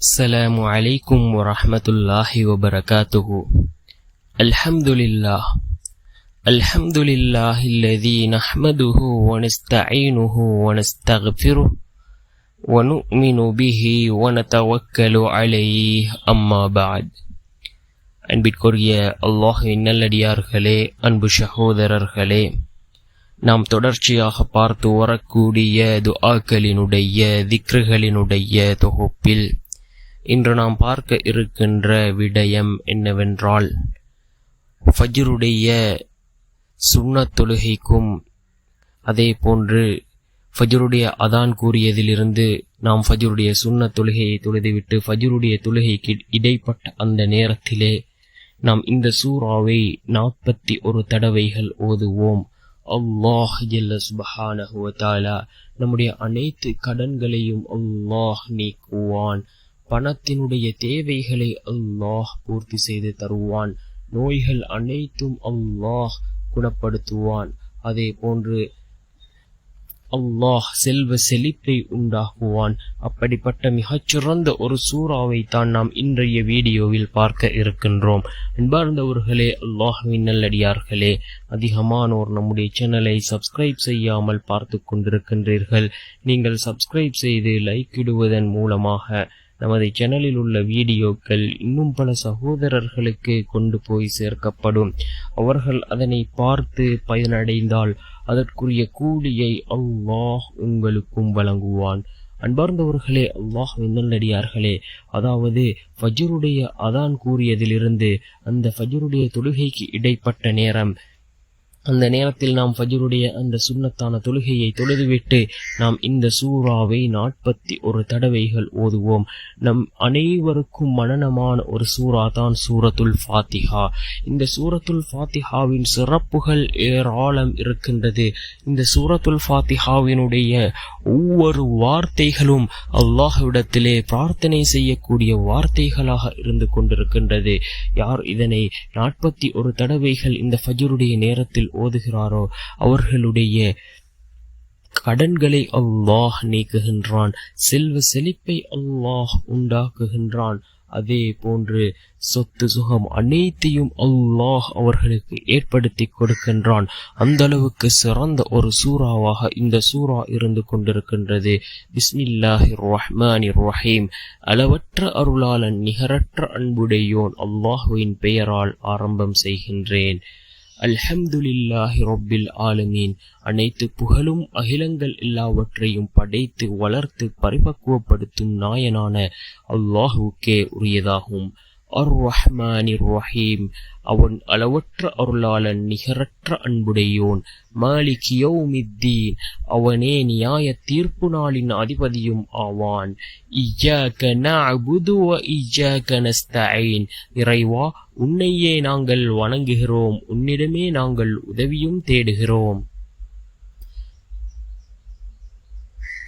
السلام عليكم ورحمة الله وبركاته. الحمد لله الذي نحمده ونستعينه ونستغفره ونؤمن به ونتوكل عليه أما بعد. அன்பிற்குரிய அல்லாஹ்வின் நல்லடியார்களே, அன்பு சகோதரர்களே, நாம் தொடர்ச்சியாக பார்த்து வரக்கூடிய துஆக்களினுடைய திக்ருகளினுடைய தொகுப்பில் இன்று நாம் பார்க்க இருக்கின்ற விடயம் என்னவென்றால், ஃபஜ்ருடைய சுன்னத் தொழுகைக்கும் அதே போன்று ஃபஜ்ருடைய அதான் கூறியதிலிருந்து நாம் ஃபஜ்ருடைய சுன்னத் தொழுகையை தொழுதுவிட்டு ஃபஜ்ருடைய தொழுகைக்கு இடைப்பட்ட அந்த நேரத்திலே நாம் இந்த சூராவை 41 தடவைகள் ஓதுவோம். அல்லாஹ் ஜல்ல சுப்ஹானஹு வ தஆலா நம்முடைய அனைத்து கடன்களையும் அல்லாஹ் நீக்குவான். பணத்தினுடைய தேவைகளை அல்லாஹ் பூர்த்தி செய்து தருவான். நோய்கள் அனைத்தும் அல்லாஹ் குணப்படுத்துவான். அதே போன்று அல்லாஹ் செல்வ செழிப்பை உண்டாக்குவான். அப்படிப்பட்ட மிகச்சிறந்த ஒரு சூறாவை தான் நாம் இன்றைய வீடியோவில் பார்க்க இருக்கின்றோம். அன்பார்ந்தவர்களே, அல்லாஹ்வின் நல்லடியார்களே, அதிகமானோர் நம்முடைய சேனலை சப்ஸ்கிரைப் செய்யாமல் பார்த்து கொண்டிருக்கின்றீர்கள். நீங்கள் சப்ஸ்கிரைப் செய்து லைக் இடுவதன் மூலமாக நமது சேனலில் உள்ள வீடியோக்கள் இன்னும் பல சகோதரர்களுக்கு கொண்டு போய் சேர்க்கப்படும். அவர்கள் அதனை பார்த்து பயனடைந்தால் அதற்குரிய கூலியை அல்லாஹ் உங்களுக்கும் வழங்குவான். அன்பார்ந்தவர்களே, அல்லாஹ்வின் நல்லடியார்களே, அதாவது ஃபஜ்ருடைய அதான் கூறியதிலிருந்து அந்த ஃபஜ்ருடைய தொழுகைக்கு இடைப்பட்ட நேரம், அந்த நேரத்தில் நாம் ஃபஜ்ருடைய அந்த சுன்னத்தான தொழுகையை தொழுதுவிட்டு நாம் இந்த சூறாவை 41 தடவைகள் ஓதுவோம். நம் அனைவருக்கும் மனனமான ஒரு சூறா தான் சூரத்துல் ஃபாத்திஹா. இந்த சூரத்துல் ஃபாத்திஹாவின் சிறப்புகள் ஏராளம் இருக்கின்றது. இந்த சூரத்துல் ஃபாத்திஹாவினுடைய ஒவ்வொரு வார்த்தைகளும் அல்லாஹ்விடத்திலே பிரார்த்தனை செய்யக்கூடிய வார்த்தைகளாக இருந்து கொண்டிருக்கின்றது. யார் இதனை 41 தடவைகள் இந்த ஃபஜ்ருடைய நேரத்தில் ஓதுகிறாரோ அவர்களுடைய கடன்களை அல்லாஹ் நீக்குகின்றான். செல்வ செழிப்பை அல்லாஹ் உண்டாக்குகின்றான். அதே போன்று சொத்து சுகம் அனைத்தையும் அல்லாஹ் அவர்களுக்கு ஏற்படுத்தி கொடுக்கின்றான். அந்த அளவுக்கு சிறந்த ஒரு சூறாவாக இந்த சூறா இருந்து கொண்டிருக்கின்றது. பிஸ்மில்லாஹிர் ரஹ்மானிர் ரஹீம். அளவற்ற அருளாளன் நிகரற்ற அன்புடையோன் அல்லாஹ்வின் பெயரால் ஆரம்பம் செய்கின்றேன். அல்ஹம்துலில்லாஹி ரப்பில் ஆலமீன். அனைத்து புகழும் அகிலங்கள் எல்லாவற்றையும் படைத்து வளர்த்து பரிபக்குவப்படுத்தும் நாயனான அல்லாஹுக்கே உரியதாகும். அர் ரஹ்மானிர் ரஹீம். அவன் அளவற்ற அருளாளன் நிகரற்ற அன்புடையோன். மாலிக் யௌமித்தீன். அவனே நியாய தீர்ப்பு நாளின் அதிபதியும் ஆவான். இய்யாக நஅபுது வ இய்யாக நஸ்தஈன். இறைவா, உன்னையே நாங்கள் வணங்குகிறோம், உன்னிடமே நாங்கள் உதவியும் தேடுகிறோம்.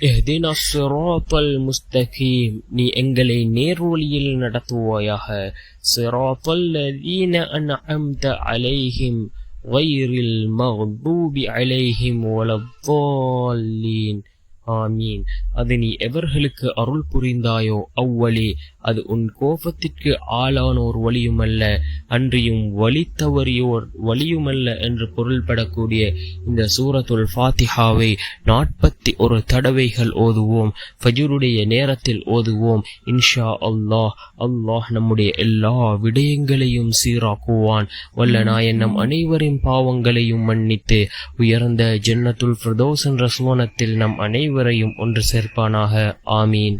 இஹ்தினா ஸிராத்தல் முஸ்தகீம். நீ எங்களை நேர்வழியில் நடத்துவாயாக. ஸிராத்தல் லதீன அன்அம்த அலைஹிம் கைரில் மக்தூபி அலைஹிம் வலத்தால்லீன். ஆமீன். அது நீ எவர்களுக்கு அருள் புரிந்தாயோ அவ்வழி அது உன் கோபத்திற்கு ஆளானோர் வழியுமல்ல, அன்றியும் வழி தவறியோர் வழியுமல்ல என்று பொருள்படக்கூடிய இந்த சூரத்துல் ஃபாத்திஹாவை 41 தடவைகள் ஓதுவோம். ஃபஜ்ருடைய நேரத்தில் ஓதுவோம். இன்ஷா அல்லாஹ் அல்லாஹ் நம்முடைய எல்லா விடயங்களையும் சீராக்குவான். வல்ல நாயன் நம் அனைவரின் பாவங்களையும் மன்னித்து உயர்ந்த ஜன்னத்துல் ஃபிர்தௌஸ் என்ற சுவனத்தில் நம் அனைவரையும் ஒன்று சேர்ப்பானாக. ஆமீன்.